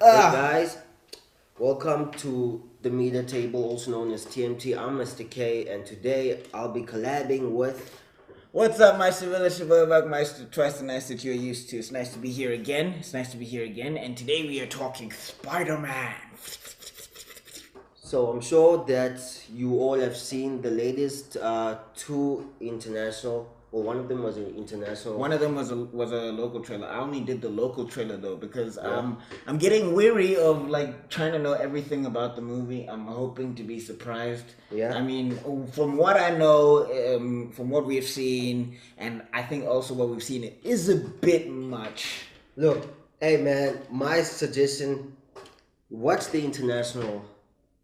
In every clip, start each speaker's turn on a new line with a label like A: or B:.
A: Hey guys, welcome to the media table, also known as TMT. I'm Mr. K, and today I'll be collabing with.
B: What's up, my civilian Meister? Twice the nice that you're used to. It's nice to be here again. And today we are talking Spider-Man.
A: So I'm sure that you all have seen the latest two international. Well, one of them was an international.
B: One of them was a local trailer. I only did the local trailer though because I'm getting weary of like trying to know everything about the movie. I'm hoping to be surprised.
A: Yeah.
B: I mean, from what I know, from what we've seen, and I think also what we've seen, it is a bit much.
A: Look, hey man, my suggestion: watch the international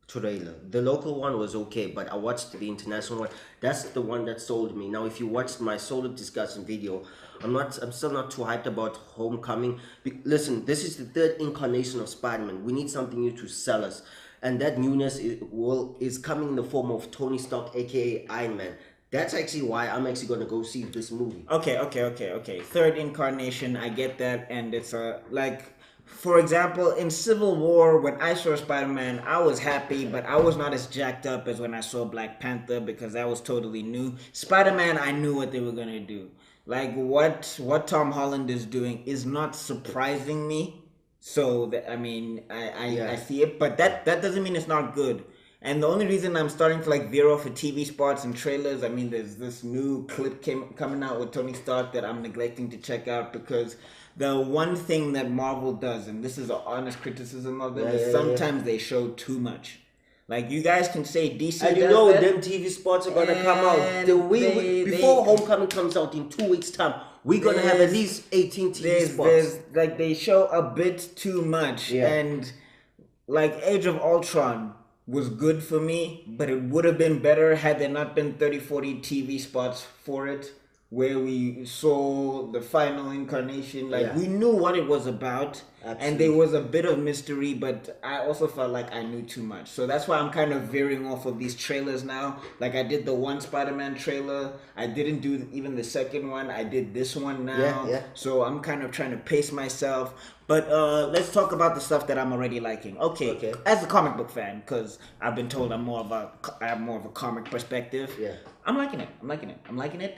A: trailer. The local one was okay, but I watched the international one. That's the one that sold me. Now, if you watched my solo discussion video, I'm still not too hyped about Homecoming. Listen, this is the third incarnation of Spider-Man. We need something new to sell us, and that newness is coming in the form of Tony Stark, aka Iron Man. That's actually why I'm actually gonna go see this movie.
B: Okay. Third incarnation, I get that, and it's like. For example, in Civil War, when I saw Spider-Man, I was happy, but I was not as jacked up as when I saw Black Panther because that was totally new. Spider-Man, I knew what they were gonna do. Like what Tom Holland is doing is not surprising me. So that, I mean, I see it, but that doesn't mean it's not good. And the only reason I'm starting to like veer off of TV spots and trailers, I mean, there's this new clip coming out with Tony Stark that I'm neglecting to check out because the one thing that Marvel does, and this is an honest criticism of them, is sometimes they show too much. Like you guys can say DC,
A: and you know them TV spots are gonna come out. Before Homecoming comes out in 2 weeks' time, we're gonna have at least 18 TV spots.
B: Like they show a bit too much, and like Age of Ultron was good for me, but it would have been better had there not been 30-40 TV spots for it where we saw the final incarnation. Like we knew what it was about. Absolutely. And there was a bit of mystery, but I also felt like I knew too much. So that's why I'm kind of veering off of these trailers now. Like I did the one Spider-Man trailer. I didn't do even the second one. I did this one now. So I'm kind of trying to pace myself. But let's talk about the stuff that I'm already liking. Okay. As a comic book fan, because I've been told I have more of a comic perspective.
A: Yeah.
B: I'm liking it.
A: You liking it?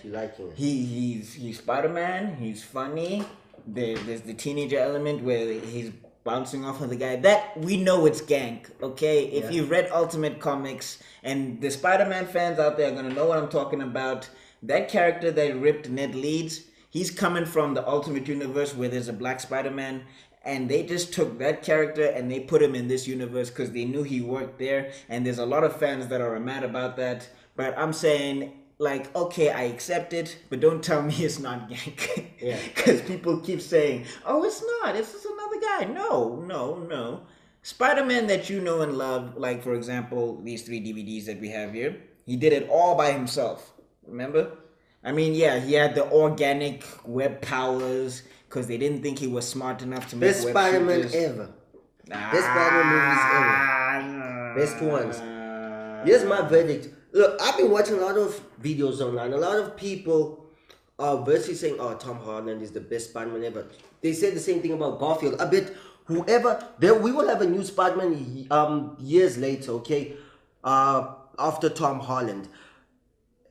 B: He's Spider-Man. He's funny. There's the teenager element where he's bouncing off of the guy. That we know it's gank, okay? If you've read Ultimate Comics, and the Spider-Man fans out there are gonna know what I'm talking about. That character that ripped Ned Leeds, he's coming from the Ultimate Universe where there's a black Spider-Man. And they just took that character and they put him in this universe because they knew he worked there. And there's a lot of fans that are mad about that. But I'm saying, like, okay, I accept it, but don't tell me it's not gank. Because people keep saying, oh, it's not. It's just another guy. No. Spider-Man that you know and love, like, for example, these 3 DVDs that we have here, he did it all by himself. Remember? I mean, he had the organic web powers because they didn't think he was smart enough to make
A: Best Spider-Man ever. Best Spider-Man movies ever. Best ones. Here's my verdict. Look, I've been watching a lot of videos online. A lot of people are virtually saying, oh, Tom Holland is the best Spider-Man ever. They said the same thing about Garfield. I bet we will have a new Spider-Man years later, okay? After Tom Holland.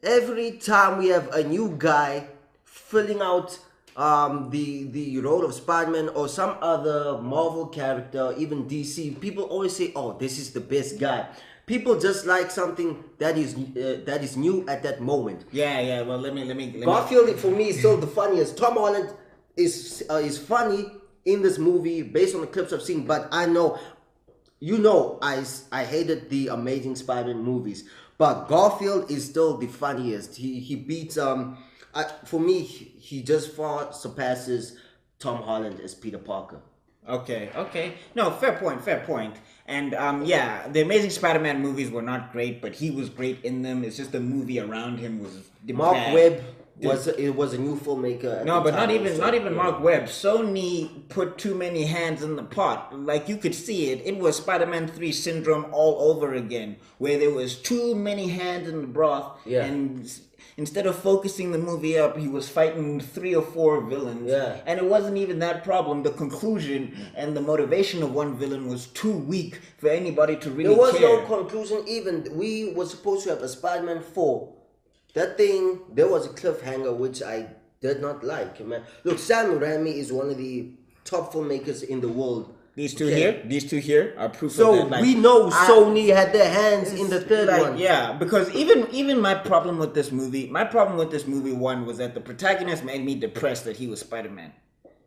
A: Every time we have a new guy filling out the role of Spider-Man or some other Marvel character, even DC, people always say, oh, this is the best guy. People just like something that is new at that moment.
B: Yeah. Well, let me.
A: Garfield for me is still the funniest. Tom Holland is funny in this movie based on the clips I've seen. But I know, I hated the Amazing Spider-Man movies. But Garfield is still the funniest. He beats for me he just far surpasses Tom Holland as Peter Parker.
B: Okay. No, fair point. And the Amazing Spider-Man movies were not great, but he was great in them. It's just the movie around him was
A: Mark Webb was a new filmmaker.
B: No, but not even Mark Webb. Sony put too many hands in the pot. Like you could see it. It was Spider-Man 3 syndrome all over again, where there was too many hands in the broth.
A: Yeah.
B: And Instead of focusing the movie up, he was fighting 3 or 4 villains.
A: Yeah.
B: And it wasn't even that problem. The conclusion and the motivation of one villain was too weak for anybody to really
A: There was
B: care.
A: no conclusion even. We were supposed to have a Spider-Man 4. That thing, there was a cliffhanger which I did not like, man. Look, Sam Raimi is one of the top filmmakers in the world.
B: These two here are proof
A: so
B: of that. Like,
A: we know Sony had their hands in the third one.
B: Yeah, because even my problem with this movie, one was that the protagonist made me depressed that he was Spider-Man.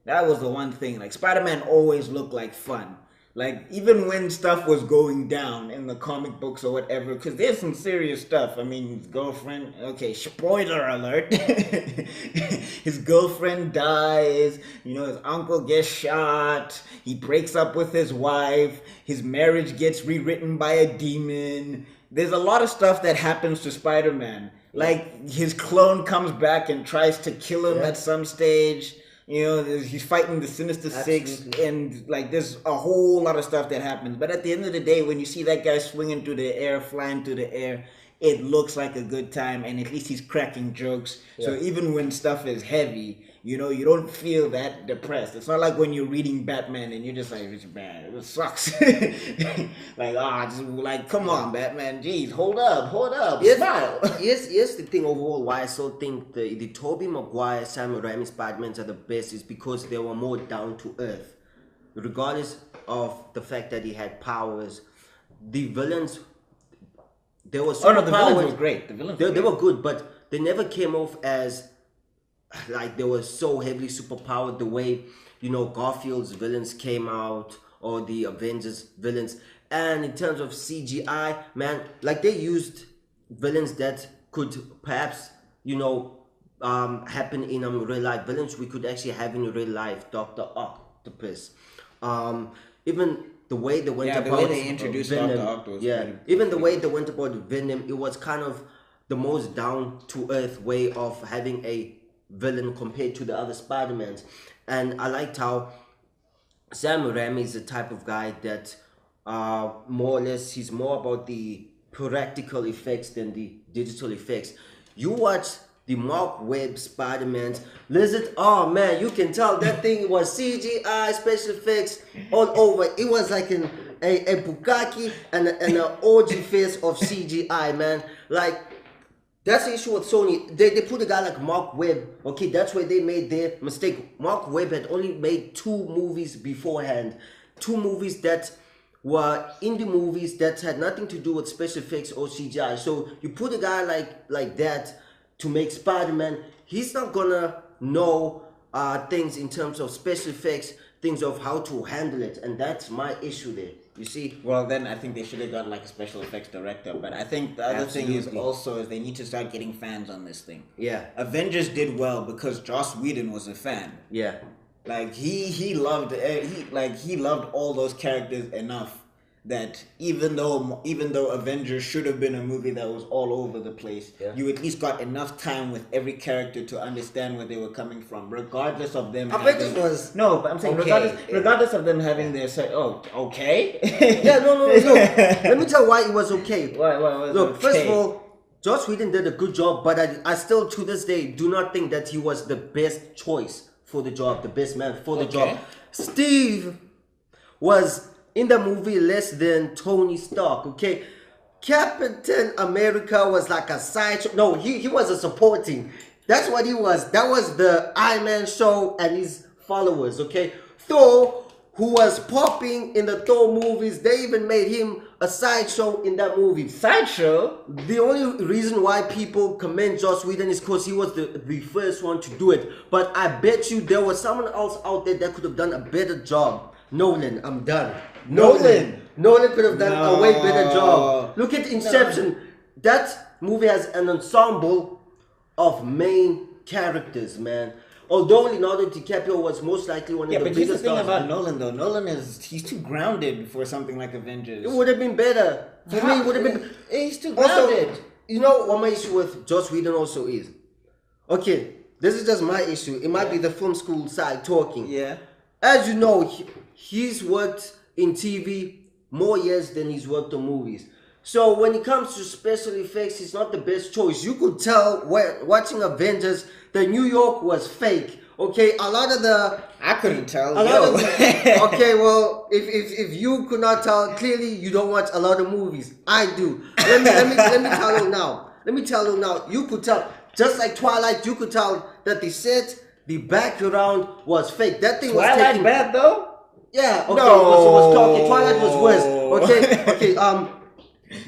B: That was the one thing. Like, Spider-Man always looked like fun. Like, even when stuff was going down in the comic books or whatever, because there's some serious stuff. I mean, his girlfriend, okay, spoiler alert. His girlfriend dies, you know, his uncle gets shot, he breaks up with his wife, his marriage gets rewritten by a demon. There's a lot of stuff that happens to Spider-Man. Like, his clone comes back and tries to kill him at some stage. You know, he's fighting the Sinister Six, and like there's a whole lot of stuff that happens. But at the end of the day, when you see that guy swinging through the air, flying through the air, it looks like a good time, and at least he's cracking jokes. Yeah. So even when stuff is heavy, you know, you don't feel that depressed. It's not like when you're reading Batman and you're just like, it's bad, it sucks. Like, come on, Batman, jeez, hold up, smile.
A: Yes, the thing overall why I still think the Tobey Maguire, Sam Raimi Spider-Mans are the best is because they were more down to earth. Regardless of the fact that he had powers, the villains, they were
B: the villains were great.
A: They were good, but they never came off as like they were so heavily superpowered the way, you know, Garfield's villains came out or the Avengers villains. And in terms of CGI, man, like they used villains that could perhaps, you know, happen in real life. Villains we could actually have in real life. Dr. Octopus. Even the way they went about
B: the way they introduced
A: Venom,
B: Dr. Octopus.
A: Even the way they went about Venom, it was kind of the most down to earth way of having a villain compared to the other Spider-Mans. And I liked how Sam Raimi is the type of guy that more or less he's more about the practical effects than the digital effects. You watch the Mark Webb Spider-Man's Lizard, oh man, you can tell that thing was CGI, special effects all over. It was like a bukkake and an orgy face of CGI, man. Like, that's the issue with Sony. They put a guy like Mark Webb. Okay, that's where they made their mistake. Mark Webb had only made 2 movies beforehand. 2 movies that were indie movies that had nothing to do with special effects or CGI. So you put a guy like that to make Spider-Man, he's not gonna know things in terms of special effects, things of how to handle it. And that's my issue there. You see?
B: Well, then I think they should have got like a special effects director. But I think the other thing is also they need to start getting fans on this thing.
A: Yeah.
B: Avengers did well because Joss Whedon was a fan.
A: Yeah.
B: Like he loved all those characters enough that even though Avengers should have been a movie that was all over the place, you at least got enough time with every character to understand where they were coming from, regardless of them. Regardless of them having their say. Oh, okay.
A: No. Let me tell why it was okay.
B: Why
A: Look,
B: okay?
A: First of all, Joss Whedon did a good job, but I still to this day do not think that he was the best choice for the job, the best man for the job. Steve was in the movie less than Tony Stark, okay? Captain America was like a sideshow. No, he was a supporting. That's what he was. That was the Iron Man show and his followers, okay? Thor, who was popping in the Thor movies, they even made him a sideshow in that movie.
B: Sideshow?
A: The only reason why people commend Joss Whedon is because he was the first one to do it. But I bet you there was someone else out there that could have done a better job. Nolan, I'm done. Nolan could have done a way better job. Look at Inception. That movie has an ensemble of main characters, man. Although Leonardo DiCaprio was most likely one of the biggest stars.
B: Yeah, but here's the thing about Nolan, though. Nolan he's too grounded for something like Avengers.
A: It would have been better. For me, it would have been...
B: He's too grounded.
A: Also, you know what my issue with Joss Whedon also is? Okay, this is just my issue. It might be the film school side talking.
B: Yeah.
A: As you know, he's worked in TV more years than he's worked on movies. So when it comes to special effects, it's not the best choice. You could tell when watching Avengers, the New York was fake. Okay, a lot of the
B: I couldn't tell.
A: Okay, well, if you could not tell, clearly you don't watch a lot of movies. I do. Let me tell you now. Let me tell you now. You could tell, just like Twilight, you could tell that the background was fake. That thing
B: Twilight
A: was taken.
B: Bad though.
A: Yeah. Okay.
B: No.
A: So was talking. Twilight was worse. Okay. Okay.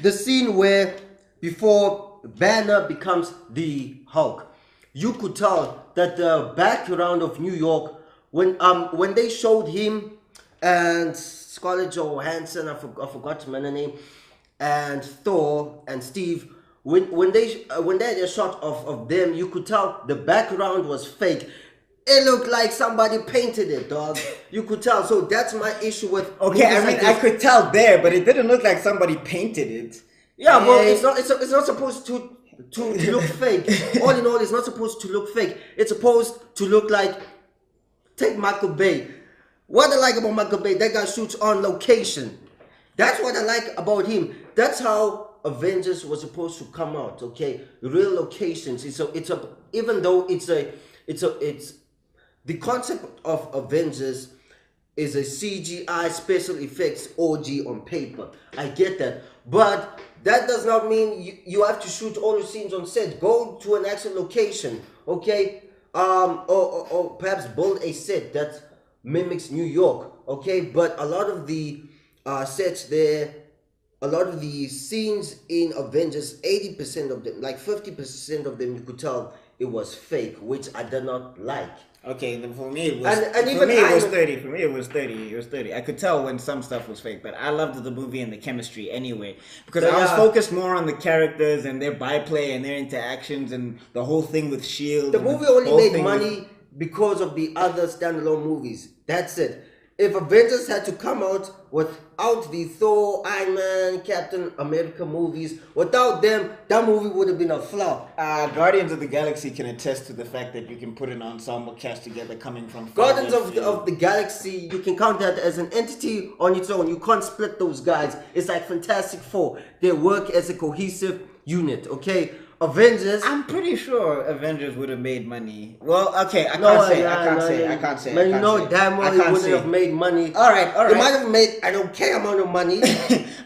A: The scene where before Banner becomes the Hulk, you could tell that the background of New York when they showed him and Scarlett Johansson, I forgot my name, and Thor and Steve. When they had a shot of them, you could tell the background was fake. It looked like somebody painted it, dog. You could tell. So that's my issue with.
B: Okay, I mean, I could tell there, but it didn't look like somebody painted it.
A: Yeah, well, it's not supposed to look fake. All in all, it's not supposed to look fake. It's supposed to look like. Take Michael Bay. What I like about Michael Bay, that guy shoots on location. That's what I like about him. That's how Avengers was supposed to come out. Okay, real locations. Even though it's the concept of Avengers is a CGI special effects orgy on paper. I get that. But that does not mean you have to shoot all your scenes on set. Go to an actual location, okay? Or perhaps build a set that mimics New York, okay? But a lot of the sets there, a lot of the scenes in Avengers, 80% of them, like 50% of them, you could tell it was fake, which I did not like.
B: Okay, then for me it was. It was 30. For me it was 30. It was 30. I could tell when some stuff was fake, but I loved the movie and the chemistry anyway because I was focused more on the characters and their byplay and their interactions and the whole thing with Shield.
A: The movie only made money because of the other standalone movies. That's it. If Avengers had to come out without the Thor, Iron Man, Captain America movies, without them, that movie would have been a flop.
B: Guardians of the Galaxy can attest to the fact that you can put an ensemble cast together coming from
A: Guardians of the Galaxy, you can count that as an entity on its own. You can't split those guys. It's like Fantastic Four. They work as a cohesive unit, okay? Avengers.
B: I'm pretty sure Avengers would have made money. Well, okay, I can't say.
A: Man, you know damn well it wouldn't have made money.
B: All right.
A: It might have made an okay amount of money.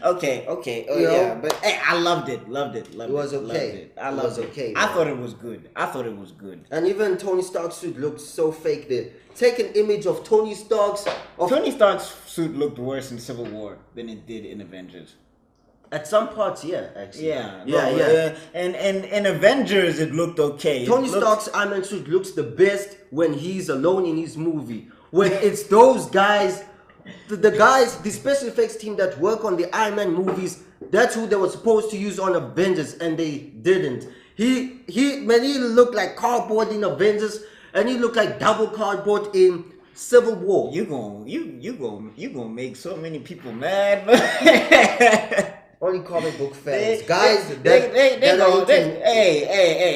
B: okay. Oh, yeah, but hey, I loved it.
A: It was okay.
B: I loved it.
A: Okay.
B: I thought it was good.
A: And even Tony Stark's suit looked so fake there. Take an image of Tony Stark's.
B: Tony Stark's suit looked worse in Civil War than it did in Avengers.
A: At some parts, yeah, actually.
B: Yeah. And in Avengers, it looked okay.
A: Tony Stark's Iron Man suit looks the best when he's alone in his movie. When it's those guys, the special effects team that work on the Iron Man movies, that's who they were supposed to use on Avengers, and they didn't. He looked like cardboard in Avengers, and he looked like double cardboard in Civil War.
B: You gonna make so many people mad, man.
A: Only comic book fans.
B: Hey,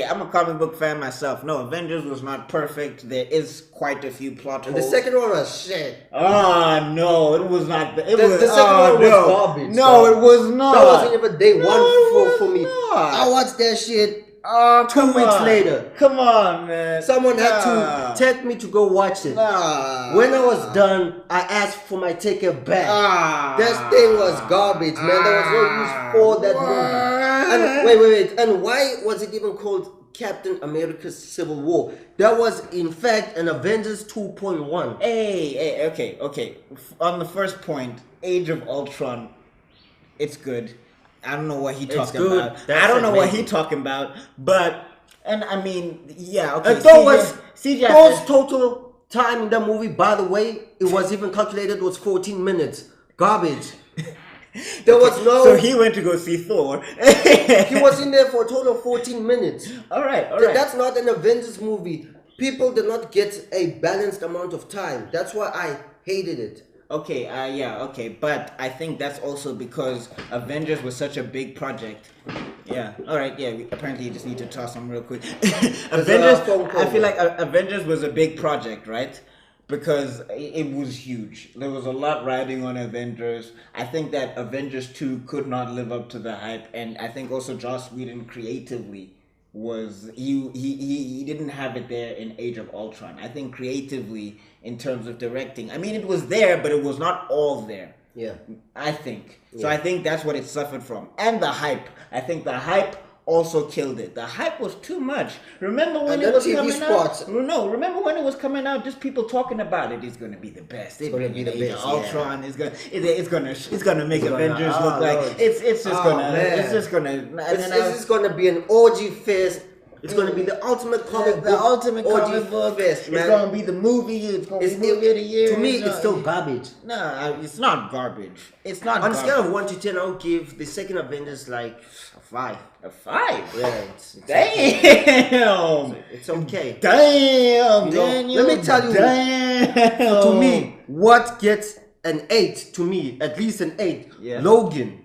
B: I'm a comic book fan myself. No, Avengers was not perfect. There is quite a few plot holes.
A: And the second one was shit.
B: Oh, no, it was not. The
A: second one was garbage.
B: No, it was not.
A: That wasn't even day one for me. I watched that shit 2 weeks later.
B: Come on, man.
A: Someone had to take me to go watch it. When I was done, I asked for my ticket back. That thing was garbage, man. There was no use for that movie. And wait. And why was it even called Captain America's Civil War? That was, in fact, an Avengers 2.1.
B: Hey, okay. On the first point, Age of Ultron, it's good. I don't know what he talking about. I don't know what he talking about, but and I mean, yeah, okay.
A: And Thor's total time in that movie, by the way, it was even calculated was 14 minutes. Garbage. There was no.
B: So he went to go see Thor.
A: He was in there for a total of 14 minutes.
B: All right.
A: That's not an Avengers movie. People did not get a balanced amount of time. That's why I hated it.
B: Okay, okay, but I think that's also because Avengers was such a big project. Yeah, all right, yeah, apparently you just need to toss them real quick. Avengers, I feel like Avengers was a big project, right? because it was huge. There was a lot riding on Avengers. I think that Avengers 2 could not live up to the hype, and I think also Joss Whedon creatively he didn't have it there in Age of Ultron. I think creatively, in terms of directing, I mean, it was there, but it was not all there.
A: Yeah.
B: I think. So I think that's what it suffered from. And the hype. I think the hype also killed it. The hype was too much. Remember when it was coming out? No, remember when it was coming out? Just people talking about it. It's gonna be the best. It's gonna be the best. Ultron is gonna. It's gonna make Avengers look like it's just gonna
A: be an orgy fest. It's gonna be the ultimate comic book.
B: The ultimate comic book.
A: Fest,
B: it's gonna be the movie. It's gonna be movie of the year.
A: To me, it's still garbage.
B: No, it's not garbage. It's not.
A: On a scale of 1 to 10, I'll give the second Avengers like a 5.
B: A 5?
A: Yeah. It's
B: damn.
A: It's okay.
B: Damn.
A: Let me tell you.
B: Damn.
A: To me, what gets an 8? To me, at least an 8.
B: Yeah.
A: Logan.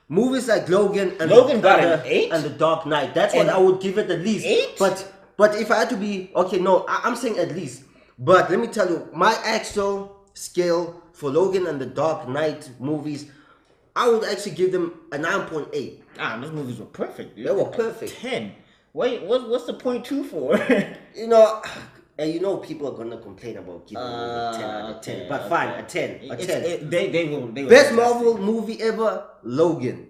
A: Movies like Logan and
B: got an 8
A: and The Dark Knight. That's what I would give it at least.
B: 8?
A: But if I had to be okay, no, I'm saying at least. But let me tell you, my actual scale for Logan and The Dark Knight movies, I would actually give them a 9.8.
B: Those movies were perfect, dude.
A: They were perfect.
B: 10. Wait, what's the 0.2 for?
A: And people are gonna complain about giving a 10 out of 10. But fine, a 10. A 10.
B: They will.
A: Best Marvel movie ever, Logan.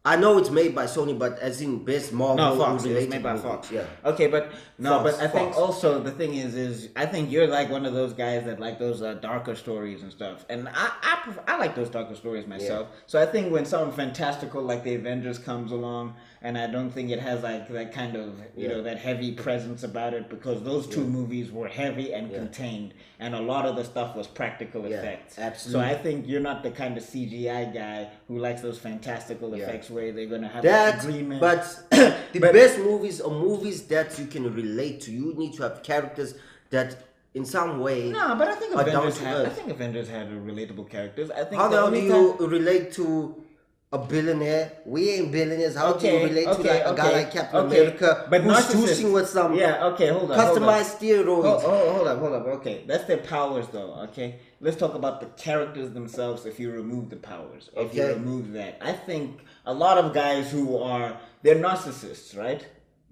A: I know it's made by Sony, but as in best Marvel.
B: No, Fox. It's made by Fox.
A: Yeah.
B: Okay, but no,
A: Fox,
B: but I think also the thing is I think you're like one of those guys that like those darker stories and stuff, and I like those darker stories myself. Yeah. So I think when something fantastical like the Avengers comes along, and I don't think it has like that kind of that heavy presence about it, because those two movies were heavy and contained, and a lot of the stuff was practical effects.
A: Absolutely.
B: So I think you're not the kind of CGI guy who likes those fantastical effects where they're gonna have
A: that
B: agreement.
A: But the best movies are movies that you can relate to. You need to have characters that in some way.
B: No, but I think Avengers had relatable characters. I think
A: how do you relate to a billionaire? We ain't billionaires. How do you relate to a guy like Captain America
B: but
A: who's juicing with some
B: hold on,
A: customized steroids?
B: Hold up. Okay, that's their powers though. Okay, let's talk about the characters themselves. If you remove the powers, if you remove that, I think a lot of guys they're narcissists, right?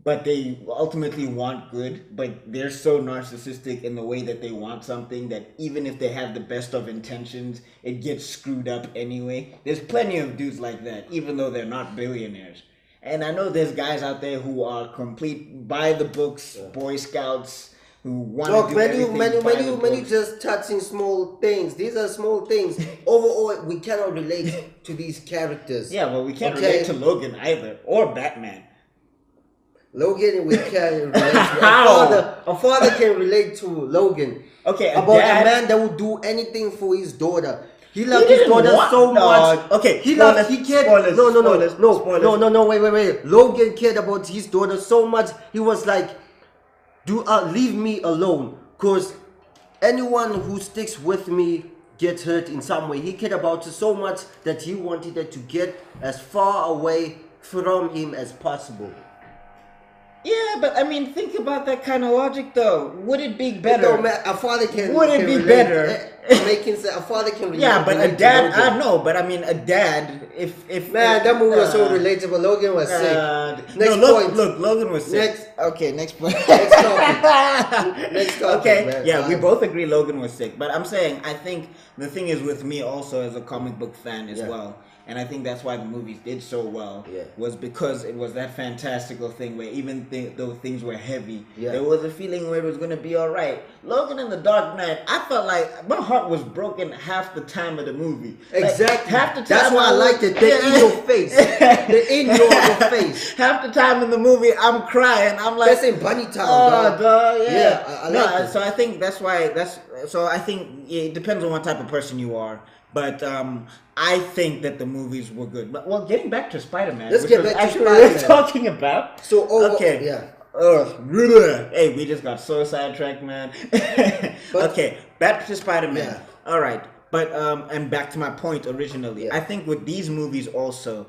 B: But they ultimately want good, but they're so narcissistic in the way that they want something that even if they have the best of intentions, it gets screwed up anyway. There's plenty of dudes like that, even though they're not billionaires. And I know there's guys out there who are complete by the books, Boy Scouts, who want to do everything by the books.
A: Many just touching small things. These are small things. Overall, we cannot relate to these characters.
B: Yeah, well, we can't relate to Logan either, or Batman.
A: Logan, we can relate to. A father can relate to Logan.
B: Okay,
A: about a man that would do anything for his daughter. He loved his daughter so much.
B: Okay,
A: he cared. No, wait. Logan cared about his daughter so much. He was like, leave me alone. Because anyone who sticks with me gets hurt in some way. He cared about her so much that he wanted her to get as far away from him as possible.
B: Yeah, but I mean, think about that kind of logic, though. Would it be better?
A: A father can.
B: Would it be better?
A: A father can relate.
B: Yeah, but a dad. I know, but I mean, a dad. If
A: that movie was so relatable. Logan was sick. Next point.
B: Look, Logan was sick. Next point.
A: Next topic. Next topic.
B: Okay.
A: Man.
B: Yeah, we both agree Logan was sick, but I'm saying I think the thing is with me also as a comic book fan as well. And I think that's why the movies did so well, was because it was that fantastical thing where even though things were heavy, there was a feeling where it was going to be all right. Logan and The Dark Knight, I felt like my heart was broken half the time of the movie.
A: Exactly.
B: Like, half the time
A: that's why I liked it. They're in your face. They're in your face.
B: Half the time in the movie, I'm crying. I'm like,
A: that's in bunny time, dog.
B: I like it. So I think that's why, so I think it depends on what type of person you are. But I think that the movies were good. But, well, getting back to Spider-Man.
A: Let's get back to Spider-Man.
B: We're talking about.
A: Okay.
B: Hey, we just got so sidetracked, man. Okay, back to Spider-Man. Yeah. All right. But, and back to my point originally. Yeah. I think with these movies also,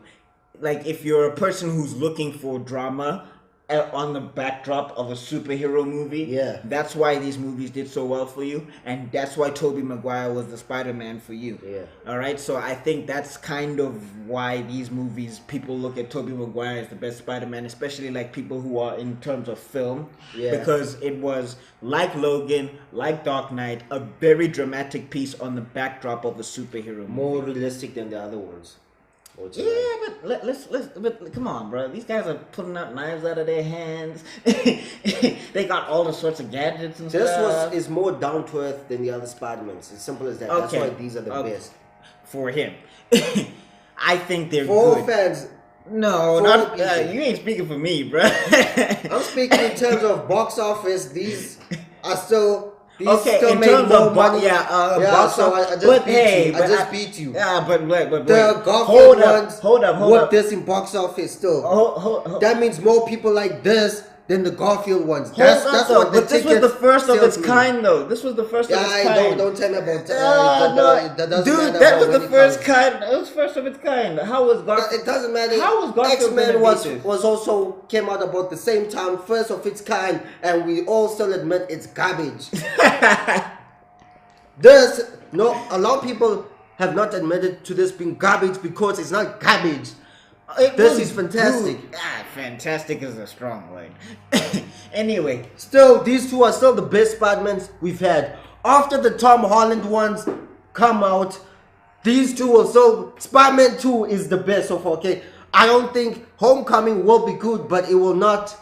B: like if you're a person who's looking for drama, on the backdrop of a superhero movie.
A: Yeah.
B: That's why these movies did so well for you, and that's why Tobey Maguire was the Spider-Man for you.
A: Yeah.
B: All right, so I think that's kind of why these movies, people look at Tobey Maguire as the best Spider-Man, especially like people who are in terms of film.
A: Yeah.
B: Because it was like Logan, like Dark Knight, a very dramatic piece on the backdrop of a superhero movie.
A: More realistic than the other ones.
B: Yeah, but but come on, bro. These guys are pulling out knives out of their hands. They got all the sorts of gadgets and stuff.
A: This is more down to earth than the other Spider-Mans. It's simple as that.
B: Okay.
A: That's why these are the best.
B: For him. I think they're
A: For
B: good.
A: fans.
B: No,
A: for
B: not
A: people.
B: you ain't speaking for me, bro.
A: I'm speaking in terms of box office. These are still...
B: Okay,
A: still
B: in
A: make
B: terms
A: more
B: of
A: money.
B: box
A: So I
B: office.
A: just beat you. I just beat you.
B: Yeah, but
A: The Garfield
B: hold
A: ones
B: up.
A: work this in box office still.
B: Hold.
A: That means more people like this than the Garfield ones.
B: Hold
A: That's
B: up,
A: what the
B: but this was the first of its
A: salesman-
B: kind, though. This was the first of its kind.
A: Don't tell me about
B: No,
A: that doesn't
B: dude,
A: matter
B: that
A: about
B: was
A: when
B: the
A: it
B: first
A: comes.
B: kind. It was first of its kind. How was Garfield?
A: It doesn't matter.
B: How was Garfield
A: X-Men
B: gonna
A: was
B: beat this?
A: was also came out about the same time, first of its kind, and we all still admit it's garbage. A lot of people have not admitted to this being garbage because it's not garbage. This is fantastic.
B: Fantastic is a strong word. Anyway,
A: Still, these two are still the best Spider-Mans we've had. After the Tom Holland ones come out, these two will still... Spider-Man 2 is the best so far, okay? I don't think Homecoming will be good, but it will not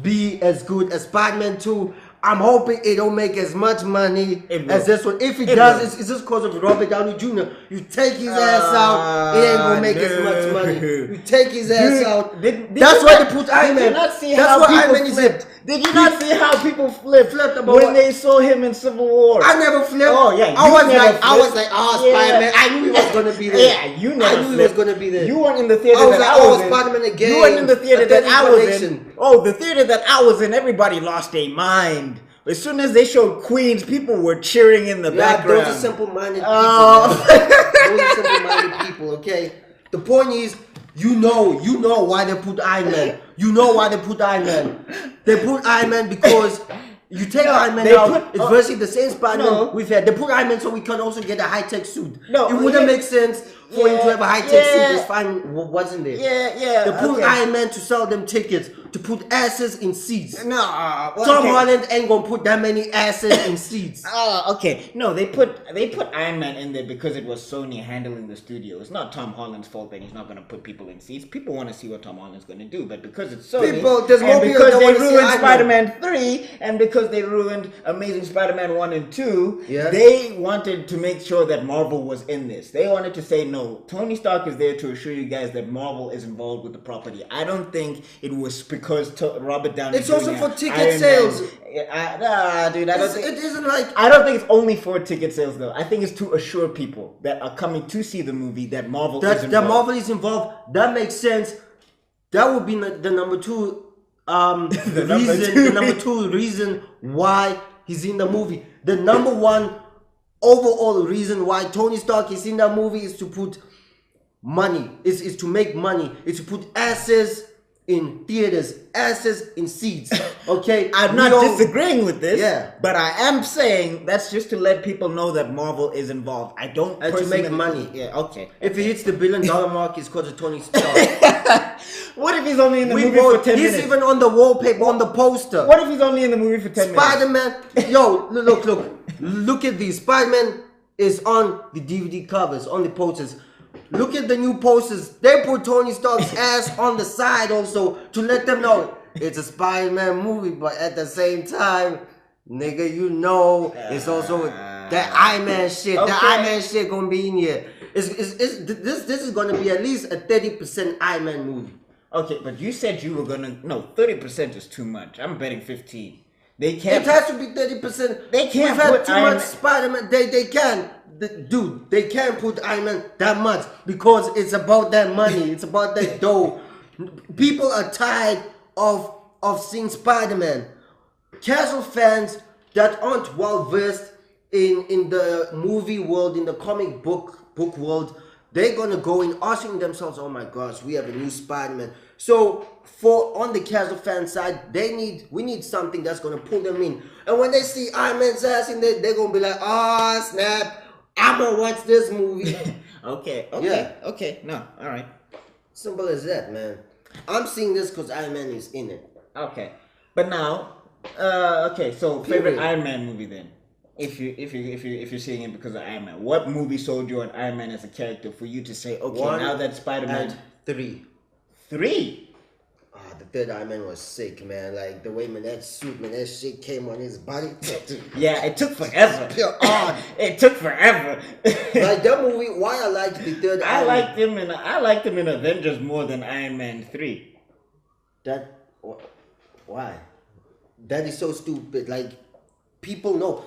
A: be as good as Spider-Man 2. I'm hoping it don't make as much money as this one. If it does, it's just because of Robert Downey Jr. You take his ass out, it ain't gonna make as much money. You take his ass out. That's why they put Iron Man.
B: Did you not see
A: That's
B: how
A: why
B: people
A: Iron Man is
B: flipped? Did you not see how people flipped
A: about
B: when
A: what?
B: they saw him in Civil War?
A: I never flipped.
B: Oh yeah,
A: I was
B: never
A: like,
B: flipped.
A: Spider-Man. I knew he was gonna be there.
B: Yeah, you never
A: I knew he
B: flipped.
A: was gonna be there.
B: You weren't in the theater
A: I was
B: that
A: like,
B: I was in.
A: Spider-Man again.
B: You weren't in the theater
A: A
B: that
A: deadly
B: I was in.
A: connection.
B: Oh, the theater that I was in, everybody lost their mind. As soon as they showed Queens, people were cheering in the background.
A: Those are simple-minded people. Those are simple-minded people, okay? The point is, you know why they put Iron Man. You know why they put Iron Man. They put Iron Man because you take Iron Man out, it's virtually the same Spider-Man we've had. They put Iron Man so we can also get a high-tech suit. No, it wouldn't make sense for him to have a high-tech suit. Just find what wasn't there.
B: Yeah.
A: They put Iron Man to sell them tickets, to put asses in seats.
B: No,
A: Tom Holland ain't gonna put that many asses in seats.
B: Okay. No, they put Iron Man in there because it was Sony handling the studio. It's not Tom Holland's fault that he's not gonna put people in seats. People want to see what Tom Holland's gonna do, but because it's Sony,
A: there's more people
B: because
A: that
B: they
A: wanna see
B: ruined
A: Iron
B: Spider-Man 3, and because they ruined Amazing Spider-Man 1 and 2,
A: Yeah.
B: they wanted to make sure that Marvel was in this. They wanted to say, no, Tony Stark is there to assure you guys that Marvel is involved with the property. I don't think it was because Robert Downey
A: It's
B: Jr.
A: also for ticket
B: Iron
A: sales.
B: Nah, dude, I don't think
A: it isn't like.
B: I don't think it's only for ticket sales though. I think it's to assure people that are coming to see the movie that Marvel is involved.
A: That Marvel is involved. That makes sense. That would be the number two the number two reason why he's in the movie. The number one overall reason why Tony Stark is in that movie is to put money. Is to make money. Is to put asses in theaters, asses in seats. Okay,
B: I'm not disagreeing with this.
A: Yeah,
B: but I am saying that's just to let people know that Marvel is involved. I don't
A: and to make money.
B: Yeah, okay.
A: If he hits the $1 billion mark, it's because of Tony Stark.
B: What if he's only in the movie for 10 minutes?
A: He's even on the wallpaper, on the poster.
B: What if he's only in the movie for 10 minutes?
A: Spider-Man, yo, look at these. Spider-Man is on the DVD covers, on the posters. Look at the new posters. They put Tony Stark's ass on the side also to let them know it's a Spider-Man movie, but at the same time, nigga, you know it's also that Iron Man shit. Okay. That Iron Man shit gonna be in here. This is gonna be at least a 30% Iron Man movie.
B: Okay, but you said you were gonna 30% is too much. I'm betting 15. They can't.
A: It has to be 30%.
B: They can't.
A: We've had too much Spider-Man. They can. Dude, they can't put Iron Man that much because it's about that money. It's about that dough. People are tired of seeing Spider-Man. Casual fans that aren't well versed in the movie world, in the comic book world, they're gonna go in asking themselves, "Oh my gosh, we have a new Spider-Man." So for on the casual fan side, we need something that's gonna pull them in. And when they see Iron Man's ass in there, they're gonna be like, "Ah, snap! I'm gonna watch this movie."
B: Okay. No, all right.
A: Simple as that, man. I'm seeing this because Iron Man is in it.
B: Okay, but now, okay. So favorite Iron Man movie then? If you're seeing it because of Iron Man, what movie sold you on Iron Man as a character for you to say, okay, now that Spider-Man?
A: And 3.
B: 3.
A: The third Iron Man was sick, man. Like the way that suit, man, that shit came on his body.
B: Yeah, it took forever. It took forever.
A: Like that movie. Why I liked the third?
B: I liked him in Avengers more than Iron Man 3.
A: Why? That is so stupid. Like people know.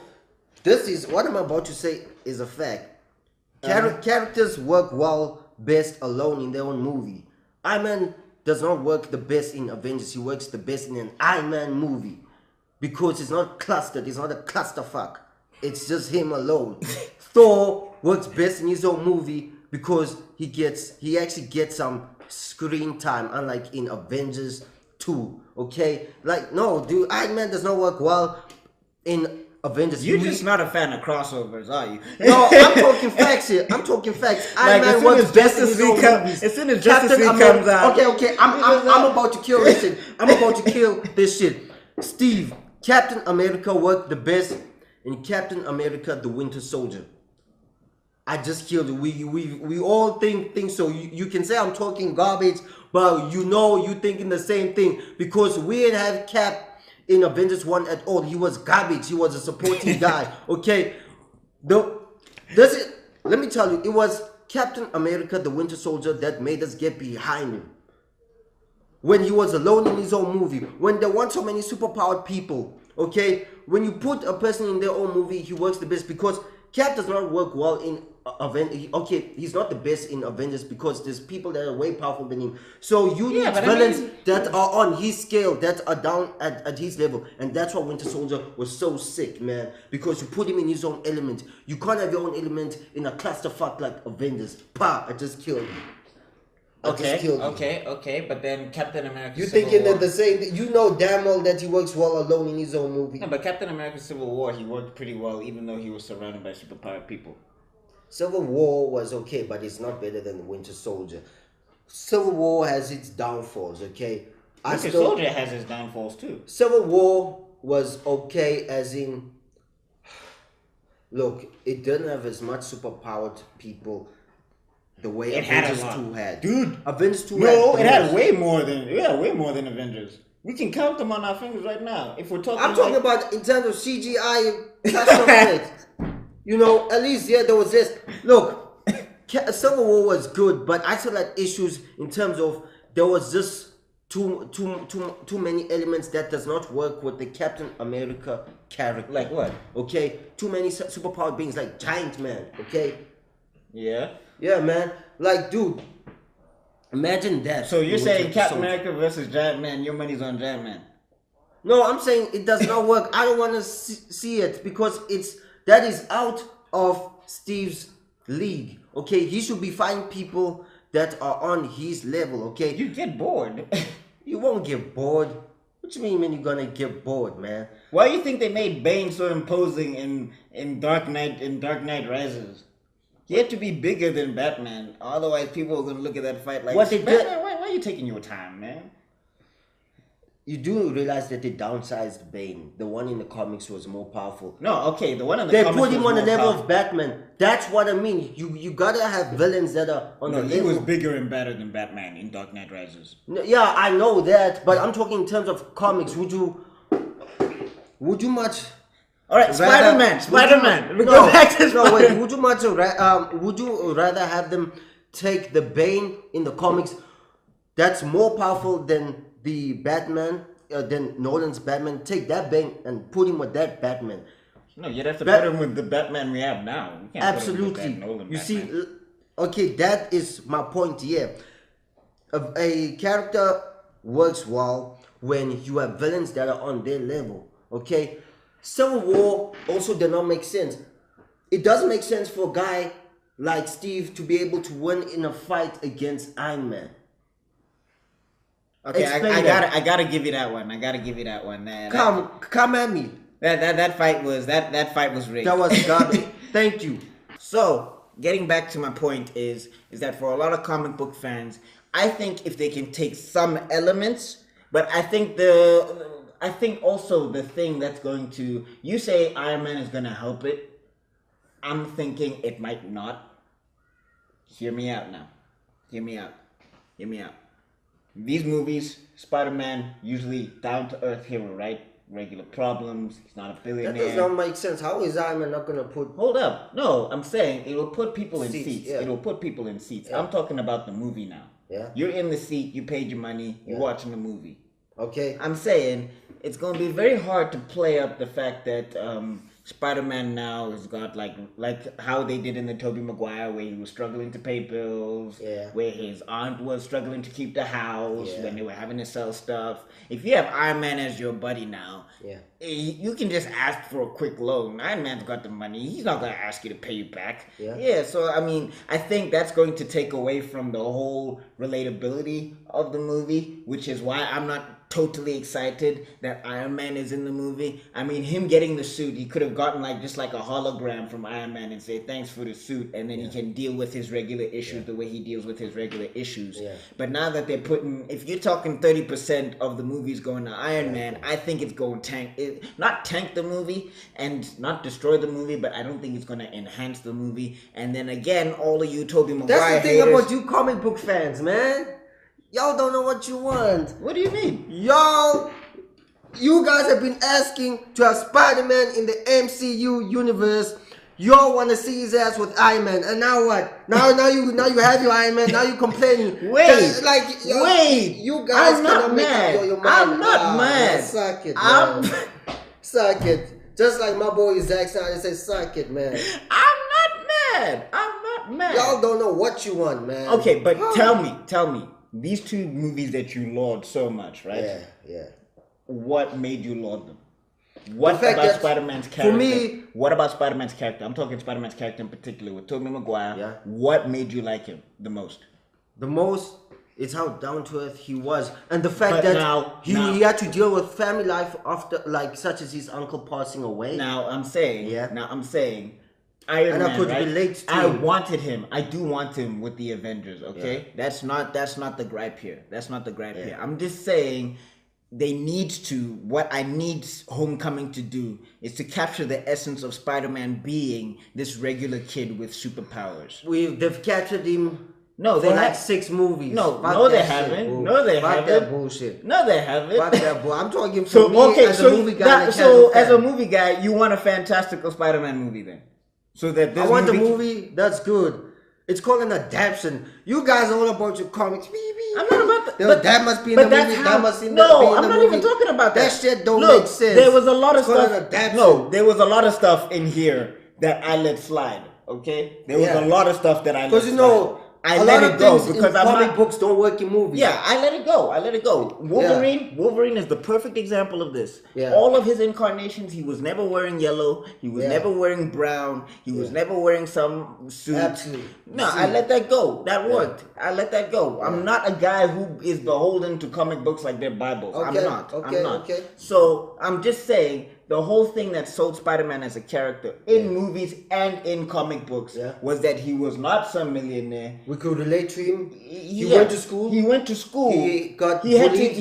A: This is what I'm about to say is a fact. Characters work well best alone in their own movie. Iron Man does not work the best in Avengers. He works the best in an Iron Man movie because it's not clustered. It's not a clusterfuck. It's just him alone. Thor works best in his own movie because he actually gets some screen time, unlike in Avengers 2. Okay, like no, dude, Iron Man does not work well in Avengers.
B: You're just not a fan of crossovers, are you?
A: No, I'm talking facts here. I'm talking facts. Iron Man works best in his own movies.
B: As soon as Justice League comes out.
A: Okay. I'm about to kill this shit. I'm about to kill this shit. Steve, Captain America worked the best in Captain America: The Winter Soldier. I just killed it. We all think so. You can say I'm talking garbage, but you thinking the same thing because we didn't have Cap in Avengers 1 at all. He was garbage. He was a supporting guy. Okay. Let me tell you, it was Captain America, the Winter Soldier, that made us get behind him. When he was alone in his own movie. When there weren't so many superpowered people. Okay. When you put a person in their own movie, he works the best because Cap does not work well in Avengers. Okay, he's not the best in Avengers because there's people that are way powerful than him. So you need villains that are on his scale, that are down at his level. And that's why Winter Soldier was so sick, man. Because you put him in his own element. You can't have your own element in a clusterfuck like Avengers. Pa! I just killed him.
B: Okay, but then Captain America.
A: You thinking that the same? You know damn well that he works well alone in his own movie.
B: No, but Captain America: Civil War, he worked pretty well, even though he was surrounded by superpowered people.
A: Civil War was okay, but it's not better than the Winter Soldier. Civil War has its downfalls. Okay,
B: Winter Soldier has its downfalls too.
A: Civil War was okay, as in, look, it didn't have as much superpowered people. The way Avengers 2 had.
B: Dude.
A: Avengers 2
B: had way more than Avengers. We can count them on our fingers right now. If we're talking
A: I'm talking about in terms of CGI and custom effects. You know, at least there was this. Look, Civil War was good, but I still had issues in terms of there was just too many elements that does not work with the Captain America character.
B: Like what?
A: Okay, too many superpowered beings like Giant Man. Okay.
B: Yeah.
A: Yeah, man. Like, dude, imagine that.
B: So you're saying Captain America versus Giant Man, your money's on Giant Man?
A: No, I'm saying it does not work. I don't want to see it because that is out of Steve's league. Okay, he should be finding people that are on his level. Okay,
B: you get bored.
A: You won't get bored. What you mean when you're gonna get bored, man?
B: Why do you think they made Bane so imposing in Dark Knight Rises? He had to be bigger than Batman, otherwise people are gonna look at that fight like, Batman, why are you taking your time, man?
A: You do realize that they downsized Bane. The one in the comics was more powerful.
B: No, okay, the one in the comics
A: they put him on the level of Batman. That's what I mean. You gotta have villains that are on the level.
B: He was bigger and better than Batman in Dark Knight Rises.
A: Yeah, I know that, but I'm talking in terms of comics. Would you much?
B: All right, Spider-Man.
A: Would you rather have them take the Bane in the comics that's more powerful than the Batman, than Nolan's Batman? Take that Bane and put him with that Batman.
B: No, you'd have to put him with the Batman we have now. You can't
A: absolutely.
B: Put him with that Nolan
A: you
B: Batman.
A: See, okay, that is my point here. A character works well when you have villains that are on their level. Okay. Civil War also did not make sense. It doesn't make sense for a guy like Steve to be able to win in a fight against Iron Man?
B: Okay, I gotta give you that one. I gotta give you that one.
A: Come at me.
B: That fight was rigged.
A: That was garbage. Thank you.
B: So, getting back to my point is that for a lot of comic book fans, I think if they can take some elements, but I think also the thing that's going to, you say Iron Man is gonna help it. I'm thinking it might not. Hear me out now. Hear me out. These movies, Spider-Man, usually down-to-earth hero, right? Regular problems, he's not a billionaire.
A: That does not make sense. How is Iron Man not gonna put...
B: Hold up. No, I'm saying it will put people in seats.
A: Yeah.
B: It will put people in seats.
A: Yeah.
B: I'm talking about the movie now.
A: Yeah.
B: You're in the seat, you paid your money, you're watching the movie.
A: Okay.
B: I'm saying it's going to be very hard to play up the fact that Spider-Man now has got like how they did in the Tobey Maguire, where he was struggling to pay bills, where his aunt was struggling to keep the house, when they were having to sell stuff. If you have Iron Man as your buddy now, you can just ask for a quick loan. Iron Man's got the money. He's not going to ask you to pay you back. So I mean, I think that's going to take away from the whole relatability of the movie, which is why I'm not totally excited that Iron Man is in the movie. I mean, him getting the suit, he could have gotten just like a hologram from Iron Man and say thanks for the suit, and then he can deal with his regular issues the way he deals with his regular issues. But now that they're putting, if you're talking 30% of the movies going to Iron Man, I think it's going to not tank the movie and not destroy the movie, but I don't think it's going to enhance the movie. And then again, all of you Tobey Maguire
A: That's the thing
B: haters,
A: about you comic book fans, man. Y'all don't know what you want.
B: What do you mean?
A: You guys have been asking to have Spider-Man in the MCU universe. Y'all want to see his ass with Iron Man, and now what? Now you have your Iron Man. Now you complaining.
B: Wait.
A: You guys
B: I'm not
A: cannot make
B: mad.
A: up your mind.
B: I'm not mad.
A: Suck it, man. Suck it. Just like my boy Zack Snyder said, suck it, man.
B: I'm not mad.
A: Y'all don't know what you want, man.
B: Okay, but tell me. These two movies that you laud so much, right?
A: Yeah.
B: What made you laud them? What about Spider-Man's character?
A: For me...
B: What about Spider-Man's character? I'm talking Spider-Man's character in particular with Tobey Maguire.
A: Yeah.
B: What made you like him the most?
A: The most is how down to earth he was, and the fact that he had to deal with family life after, such as his uncle passing away.
B: Now I'm saying Iron Man, right? I wanted him. I do want him with the Avengers. Okay, that's not the gripe here. Here. I'm just saying they need to. What I need Homecoming to do is to capture the essence of Spider-Man being this regular kid with superpowers.
A: They've captured him.
B: No, they
A: have 6 movies.
B: No, they haven't. No, they haven't.
A: That bullshit.
B: No, they haven't.
A: Fuck that bull. I'm talking as a movie guy.
B: As a movie guy, you want a fantastical Spider-Man movie then? So that
A: I want the movie that's good. It's called an adaptation. You guys are all about your comics.
B: I'm not about that.
A: That must be in the movie. That must be in the movie.
B: No, I'm not even talking about that.
A: That shit don't make sense.
B: There was a lot of stuff. No, there was a lot of stuff in here that I let slide. Okay, there was a lot of stuff that I let slide.
A: Because
B: I let it go because
A: comic books don't work in movies.
B: Yeah, I let it go. Wolverine is the perfect example of this. Yeah. All of his incarnations, he was never wearing yellow. He was never wearing brown. He was never wearing some suit.
A: Absolutely.
B: No, I let that go. That worked. I let that go. I'm not a guy who is beholden to comic books like they're Bibles. I'm not.
A: Okay.
B: So I'm just saying, the whole thing that sold Spider-Man as a character in movies and in comic books was that he was not some millionaire.
A: We could relate to him. He went to school.
B: He got bullied.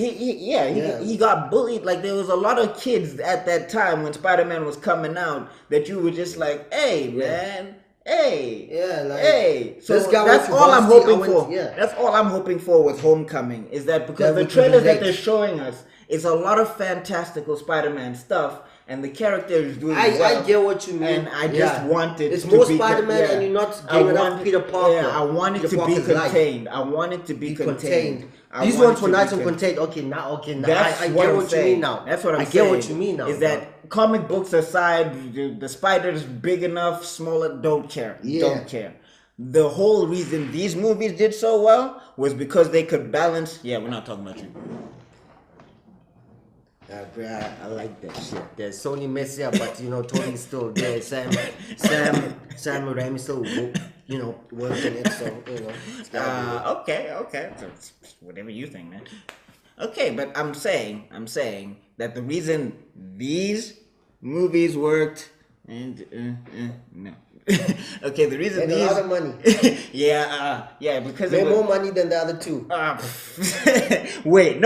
B: He got bullied. Like, there was a lot of kids at that time when Spider-Man was coming out that you were just like, hey, man. Hey. So that's all I'm hoping for. That's all I'm hoping for with Homecoming, is that because the trailers that they're showing us is a lot of fantastical Spider-Man stuff, and the character is doing well.
A: I get what you mean.
B: And I just wanted
A: it's more Spider-Man and you're not giving up Peter Parker.
B: Yeah, I want it to be contained. I want it to be contained.
A: These ones were nice and contained. Okay, now. I get what you mean now.
B: That's what I'm saying.
A: I get what you mean now.
B: Is that comic books aside, the spider's big enough, smaller, don't care. Don't care. The whole reason these movies did so well was because they could balance. Yeah, we're not talking about you.
A: I like that shit. There's Sony messy up, but Tony's still there. Sam Raimi's still work in it. So it's gotta
B: okay. So it's whatever you think, man. Okay, but I'm saying that the reason these movies worked and no. Okay, the reason
A: a lot of money.
B: because
A: made more money than the other two.
B: Wait.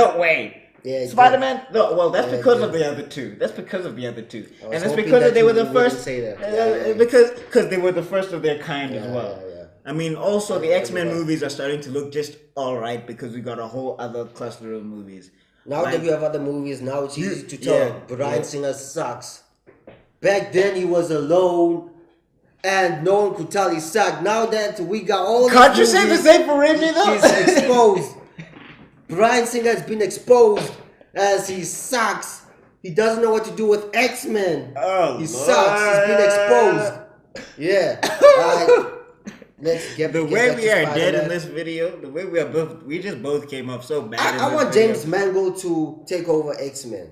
A: Yeah,
B: Spider-Man. No, well, that's because of the other two. That's because of the other two, and that's because they were the first.
A: Say that.
B: Because they were the first of their kind as well.
A: Yeah.
B: I mean, also the X-Men movies are starting to look just all right because we got a whole other cluster of movies.
A: Now that we have other movies, now it's easy to tell Bryan Singer sucks. Back then he was alone. And no one could tell he sucked. Now that we got all these
B: Can't you say the same for Raimi though?
A: He's exposed. Bryan Singer has been exposed as he sucks. He doesn't know what to do with X-Men.
B: Oh,
A: he sucks. He's been exposed. Yeah. Let's get
B: the way we are dead in this video. The way we just both came up so bad.
A: I want James Mangold to take over X-Men.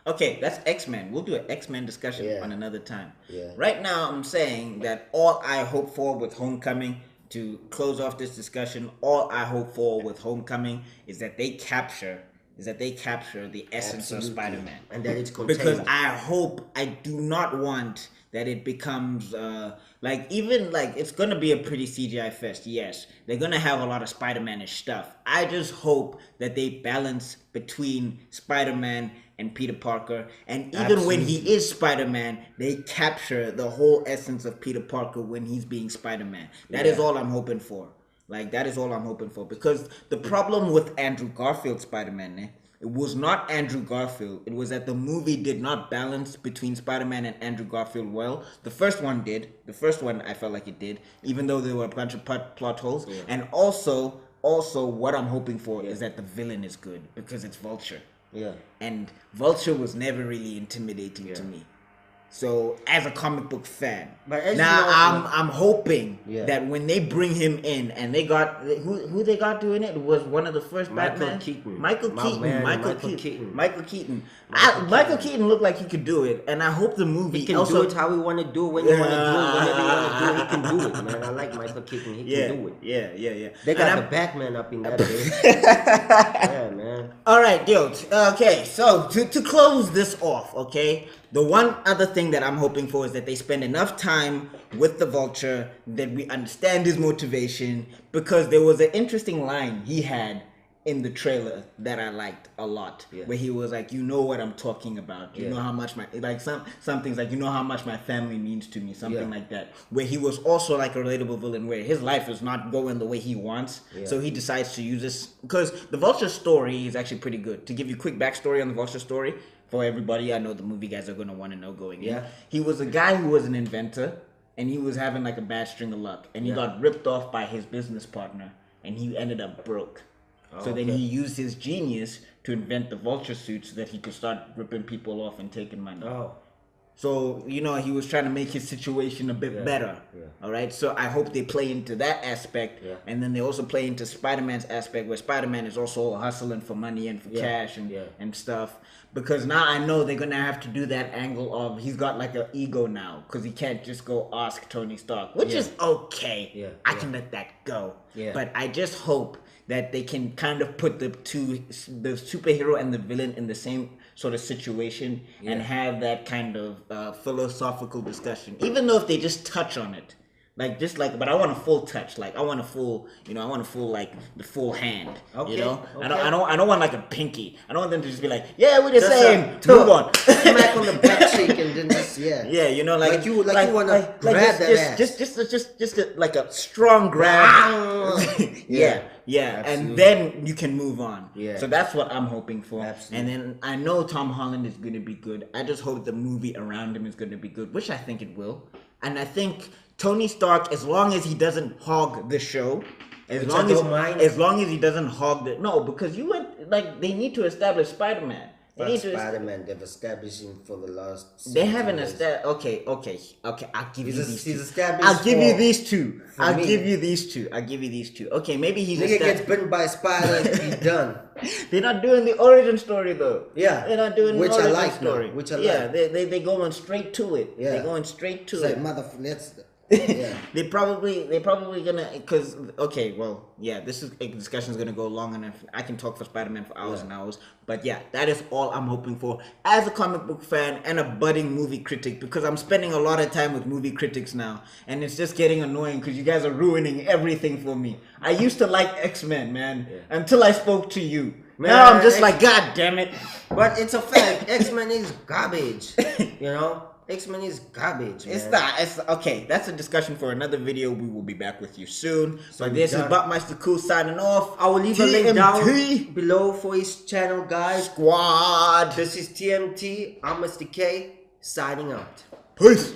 B: Okay, that's X-Men. We'll do an X-Men discussion on another time.
A: Yeah.
B: Right now, I'm saying that all I hope for with Homecoming, to close off this discussion, all I hope for with Homecoming is that they capture the essence of Spider-Man.
A: And that it's contained.
B: Because I do not want that it becomes it's gonna be a pretty CGI fest. Yes, they're gonna have a lot of Spider-Man-ish stuff. I just hope that they balance between Spider-Man and Peter Parker, and even when he is Spider-Man, they capture the whole essence of Peter Parker when he's being Spider-Man. That is all I'm hoping for. That is all I'm hoping for. Because the problem with Andrew Garfield's Spider-Man, it was not Andrew Garfield. It was that the movie did not balance between Spider-Man and Andrew Garfield well. The first one did. The first one, I felt like it did, even though there were a bunch of plot holes. Yeah. And also, what I'm hoping for is that the villain is good, because it's Vulture.
A: Yeah.
B: And Vulture was never really intimidating to me. So, as a comic book fan, I'm hoping that when they bring him in, and they got who they got doing it was one of the first Batman. Michael Keaton. Michael Keaton looked like he could do it, and I hope the movie
A: he can do it how we want to do it, when you want to do it, whenever you want to do it. He can do it, man. I like Michael Keaton. He can do it.
B: Yeah.
A: They got the Batman up in that bitch. Yeah, man.
B: All right, dude. Okay, so to close this off, okay. The one other thing that I'm hoping for is that they spend enough time with the Vulture, that we understand his motivation, because there was an interesting line he had in the trailer that I liked a lot, where he was like, you know what I'm talking about. You know how much some things like, you know how much my family means to me, something like that. Where he was also like a relatable villain, where his life is not going the way he wants. So he decides to use this, because the Vulture story is actually pretty good. To give you a quick backstory on the Vulture story, for everybody, I know the movie guys are going to want to know going in. He was a guy who was an inventor, and he was having like a bad string of luck, and he got ripped off by his business partner, and he ended up broke. So then he used his genius to invent the Vulture suit so that he could start ripping people off and taking money. So, he was trying to make his situation a bit better. All right. So I hope they play into that aspect. And then they also play into Spider-Man's aspect, where Spider-Man is also hustling for money and for cash and stuff. Because now I know they're going to have to do that angle of he's got like an ego now, because he can't just go ask Tony Stark, which is okay. I can let that go. But I just hope that they can kind of put the superhero and the villain in the same sort of situation and have that kind of philosophical discussion, even though if they just touch on it, but I want a full touch, I want a full, like the full hand, I don't want like a pinky. I don't want them to just be like, yeah, we're the same, move on,
A: smack on the back cheek and then just
B: you want
A: to grab that ass.
B: Just like a strong grab. And then you can move on. So that's what I'm hoping for. Absolutely. And then I know Tom Holland is going to be good. I just hope the movie around him is going to be good, which I think it will. And I think Tony Stark, as long as he doesn't hog the show, as long as he doesn't hog because they need to establish Spider-Man.
A: Spider-Man, they've established him for the last.
B: They haven't established. Okay. I'll give you these two.
A: I'll
B: give you these two. I'll give you these two. Okay, maybe he's.
A: Nigga gets bitten by a spider. He's done.
B: They're not doing the origin story though.
A: Yeah,
B: they're not doing
A: which
B: the origin
A: I like
B: story.
A: Which I like.
B: Yeah, they going straight to it.
A: Yeah,
B: they're going straight to
A: it's
B: it.
A: Like let's
B: They probably gonna, because okay, well, yeah, this is a discussion is gonna go long enough. I can talk for Spider-Man for hours and hours, but yeah, that is all I'm hoping for as a comic book fan and a budding movie critic, because I'm spending a lot of time with movie critics now, and it's just getting annoying because you guys are ruining everything for me. I used to like X-Men, man, until I spoke to you. Man, now I'm just like, God damn it!
A: But it's a fact. X-Men is garbage. You know. X-Men is garbage, man.
B: It's not. It's okay. That's a discussion for another video. We will be back with you soon. So but this is Buckmeister Cool signing off.
A: I will leave a link down below for his channel, guys.
B: Squad.
A: This is TMT. I'm Mr. K signing out.
B: Peace.